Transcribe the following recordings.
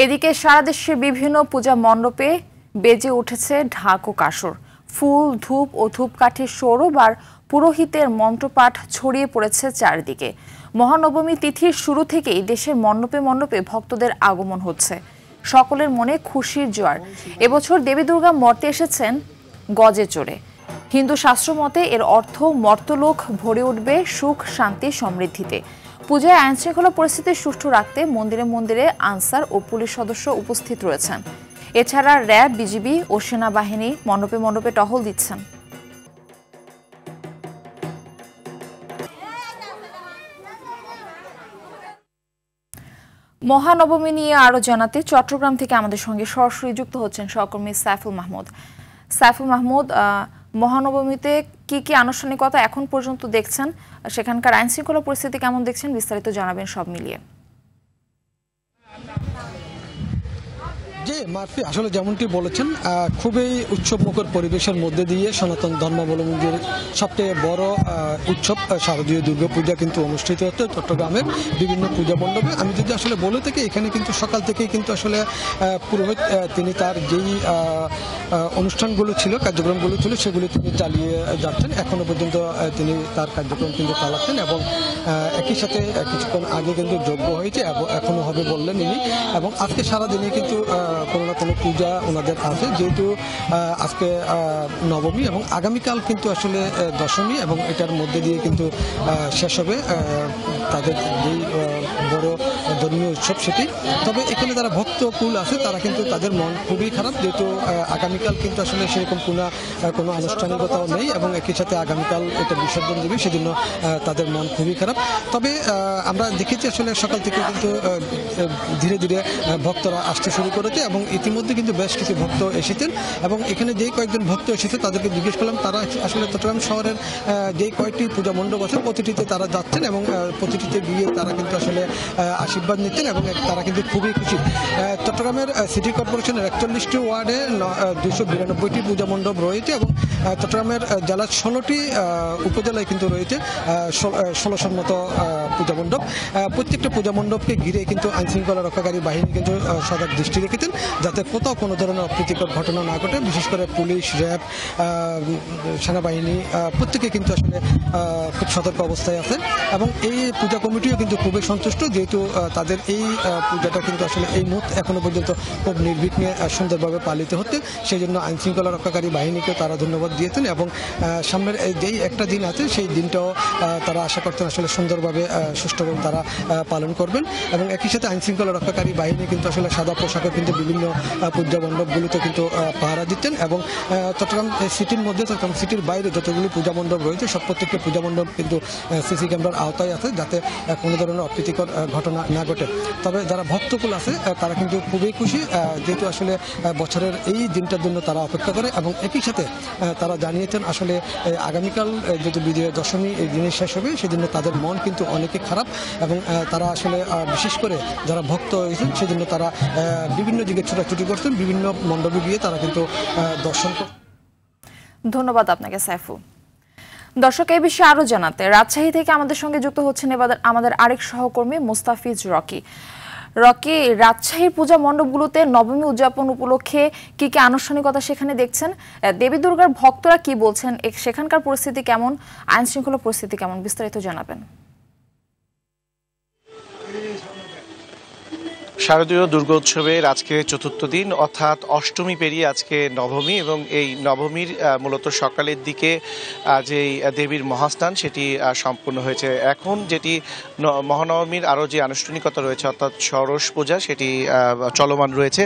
এদিকে সারা দেশের বিভিন্ন পূজা মণ্ডপে বেজে উঠেছে ঢাক ও কাসর। ফুল, ধূপ ও ধূপকাঠির সৌরভ আর পুরোহিতের মন্ত্রপাঠ ছড়িয়ে পড়েছে চারিদিকে। মহানবমী তিথির শুরু থেকেই দেশের মণ্ডপে মণ্ডপে ভক্তদের আগমন হচ্ছে। সকলের মনে খুশির জোয়ার। এবছর দেবী দুর্গা মর্তে এসেছেন গজে চড়ে। হিন্দু শাস্ত্র মতে এর অর্থ মর্তলোক ভরে উঠবে সুখ, শান্তি, সমৃদ্ধিতে। পূজায় আইনশৃঙ্খলা পরিস্থিতি সুষ্ঠু রাখতে মন্দিরে মন্দিরে আনসার ও পুলিশ সদস্য উপস্থিত রয়েছেন। এছাড়া র্যাব, বিজিবি ও সেনাবাহিনী মণ্ডপে মণ্ডপে টহল দিচ্ছেন। মহানবমী নিয়ে আরো জানাতে চট্টগ্রাম থেকে আমাদের সঙ্গে সরাসরি যুক্ত হচ্ছেন সহকর্মী সাইফুল মাহমুদ। সাইফুল মাহমুদ, মহানবমীতে কি কি আনুষ্ঠানিকতা এখন পর্যন্ত দেখছেন, সেখানকার আইন শৃঙ্খলা পরিস্থিতি কেমন দেখছেন, বিস্তারিত জানাবেন সব মিলিয়ে। জি মারফি, আসলে যেমনটি বলেছেন, খুবই উৎসবমুখর পরিবেশের মধ্যে দিয়ে সনাতন ধর্মাবলম্বীদের সবচেয়ে বড় উৎসব শারদীয় দুর্গাপূজা কিন্তু অনুষ্ঠিত হচ্ছে চট্টগ্রামের বিভিন্ন পূজা মণ্ডপে। আমি যদি আসলে বলে থাকি, এখানে কিন্তু সকাল থেকেই কিন্তু আসলে পুরোহিত তিনি তার যেই অনুষ্ঠানগুলো ছিল, কার্যক্রমগুলো ছিল, সেগুলি তিনি চালিয়ে যাচ্ছেন। এখনো পর্যন্ত তিনি তার কার্যক্রম কিন্তু চালাচ্ছেন এবং একই সাথে কিছুক্ষণ আগে কিন্তু যজ্ঞ হয়েছে এবং এখনো হবে বললেন ইনি। এবং আজকে সারাদিনে কিন্তু কোনো না কোনো পূজা ওনাদের আছে, যেহেতু আজকে নবমী এবং আগামীকাল কিন্তু আসলে দশমী এবং এটার মধ্যে দিয়ে কিন্তু শেষ হবে তাদের যেই বড় ধর্মীয় উৎসব সেটি। তবে এখানে যারা ভক্তকুল আছে তারা কিন্তু তাদের মন খুবই খারাপ, যেহেতু আগামীকাল কিন্তু আসলে সেরকম কোনো আনুষ্ঠানিকতাও নেই এবং একই সাথে আগামীকাল এটা বিসর্জন দেবে, সেজন্য তাদের মন খুবই খারাপ। তবে আমরা দেখেছি আসলে সকাল থেকে কিন্তু ধীরে ধীরে ভক্তরা আসতে শুরু করেছে এবং ইতিমধ্যে কিন্তু বেশ কিছু ভক্ত এসেছেন। এবং এখানে যেই কয়েকজন ভক্ত এসেছে তাদেরকে জিজ্ঞেস করলাম, তারা আসলে চট্টগ্রাম শহরের যেই কয়েকটি পূজা মণ্ডপ আছে প্রতিটিতে তারা যাচ্ছেন এবং প্রতিটিতে গিয়ে তারা কিন্তু আসলে আশীর্বাদ নিচ্ছেন এবং তারা কিন্তু খুবই খুশি। চট্টগ্রামের সিটি কর্পোরেশনের 41টি ওয়ার্ডে 292টি পূজা মণ্ডপ রয়েছে এবং চট্টগ্রামের জেলার 16টি উপজেলায় কিন্তু রয়েছে 1600-র মতো পূজা মণ্ডপ। প্রত্যেকটা পূজা মণ্ডপকে ঘিরে কিন্তু আইনশৃঙ্খলা রক্ষাকারী বাহিনী কিন্তু সজাগ দৃষ্টি রেখেছেন যাতে কোথাও কোনো ধরনের অপ্রীতিকর ঘটনা না ঘটে। বিশেষ করে পুলিশ, র্যাব, সেনাবাহিনী প্রত্যেকে কিন্তু আসলে খুব সতর্ক অবস্থায় আছেন এবং এই পূজা কমিটিও কিন্তু খুবই সন্তুষ্ট, যেহেতু তাদের এই পূজাটা কিন্তু আসলে এই মুহূর্তে এখনো পর্যন্ত খুব নির্বিঘ্নে সুন্দরভাবে পালিত হচ্ছে। সেই জন্য আইনশৃঙ্খলা রক্ষাকারী বাহিনীকে তারা ধন্যবাদ দিয়েছেন এবং সামনের যেই একটা দিন আছে সেই দিনটাও তারা আশা করছেন আসলে সুন্দরভাবে সুষ্ঠুভাবে তারা পালন করবেন। এবং একই সাথে আইনশৃঙ্খলা রক্ষাকারী বাহিনী কিন্তু আসলে সাদা পোশাকে কিন্তু বিভিন্ন পূজা মণ্ডপগুলিতে কিন্তু পাহারা দিচ্ছেন এবং চট্টগ্রাম সিটির মধ্যে, চট্টগ্রাম সিটির বাইরে যতগুলি পূজা মণ্ডপ রয়েছে সব প্রত্যেকটা পূজা মণ্ডপ কিন্তু সিসি ক্যামেরার আওতায় আছে যাতে কোনো ধরনের অপ্রীতিকর ঘটনা না ঘটে। তবে যারা ভক্তকুল আছে তারা কিন্তু খুবই খুশি, যেহেতু আসলে বছরের এই দিনটার জন্য তারা অপেক্ষা করে এবং একই সাথে তারা জানিয়েছেন আসলে আগামীকাল যেহেতু বিজয়া দশমী এই দিনে শেষ হবে, সেজন্য তাদের মন কিন্তু অনেকে খারাপ এবং তারা আসলে বিশেষ করে যারা ভক্ত হয়েছেন সেজন্য তারা বিভিন্ন জায়গায় ছোটাছুটি করছেন, বিভিন্ন মণ্ডপে গিয়ে তারা কিন্তু দর্শন করছেন। ধন্যবাদ আপনাকে সাইফুল। দর্শক, এই বিষয়ে আরো জানাতে রাজশাহী থেকে আমাদের সঙ্গে যুক্ত হচ্ছেন এবার আমাদের আরেক সহকর্মী মুস্তাফিজ রকি। রকি, রাজশাহীর পূজা মণ্ডপগুলোতে নবমী উদযাপন উপলক্ষে কি কি আনুষ্ঠানিকতা সেখানে দেখছেন? দেবী দুর্গার ভক্তরা কি বলছেন? সেখানকার পরিস্থিতি কেমন, আইন শৃঙ্খলা পরিস্থিতি কেমন, বিস্তারিত জানাবেন। শারদীয় দুর্গোৎসবের আজকে চতুর্থ দিন, অর্থাৎ অষ্টমী পেরিয়ে আজকে নবমী এবং এই নবমীর মূলত সকালের দিকে যেই দেবীর মহাস্নান সেটি সম্পূর্ণ হয়েছে। এখন যেটি মহানবমীর আরও যে আনুষ্ঠানিকতা রয়েছে অর্থাৎ ষোড়শ পূজা সেটি চলমান রয়েছে।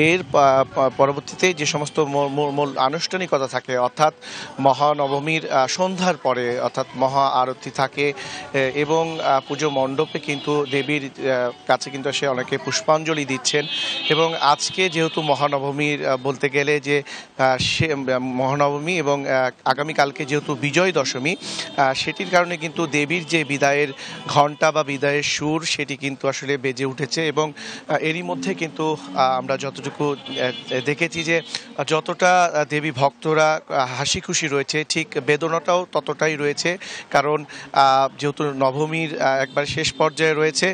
এর পরবর্তীতে যে সমস্ত মূল আনুষ্ঠানিকতা থাকে অর্থাৎ মহানবমীর সন্ধ্যার পরে অর্থাৎ মহা আরতি থাকে এবং পুজো মণ্ডপে কিন্তু দেবীর কাছে কিন্তু সে অনেকে পুষ্পাঞ্জলি দিচ্ছেন। এবং আজকে যেহেতু মহানবমীর বলতে গেলে যে মহানবমী এবং আগামীকালকে যেহেতু বিজয় দশমী, সেটির কারণে কিন্তু দেবীর যে বিদায়ের ঘণ্টা বা বিদায়ের সুর সেটি কিন্তু আসলে বেজে উঠেছে। এবং এরই মধ্যে কিন্তু আমরা যতটুকু দেখেছি যে যতটা দেবী ভক্তরা হাসি খুশি রয়েছে ঠিক বেদনাটাও ততটাই রয়েছে, কারণ যেহেতু নবমীর একবার শেষ পর্যায়ে রয়েছে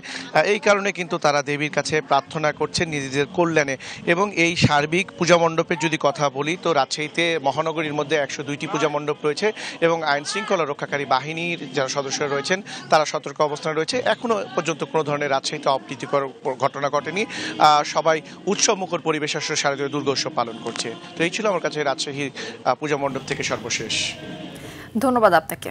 এই কারণে কিন্তু তারা দেবীর কাছে প্রার্থনা করছেন নিজেদের কল্যাণে। এবং এই সার্বিক পূজা মণ্ডপের যদি কথা বলি, তো রাজশাহীতে মহানগরীর মধ্যে 102টি পূজা মণ্ডপ রয়েছে এবং আইন শৃঙ্খলা রক্ষাকারী বাহিনীর যারা সদস্যরা রয়েছেন তারা সতর্ক অবস্থানে রয়েছে। এখনো পর্যন্ত কোনো ধরনের রাজশাহীতে অপ্রীতিকর ঘটনা ঘটেনি। সবাই উৎসবমুখর পরিবেশ আসলে শারদীয় দুর্গোৎসব পালন করছে। তো এই ছিল আমার কাছে রাজশাহী পূজা মণ্ডপ থেকে সর্বশেষ। ধন্যবাদ আপনাকে।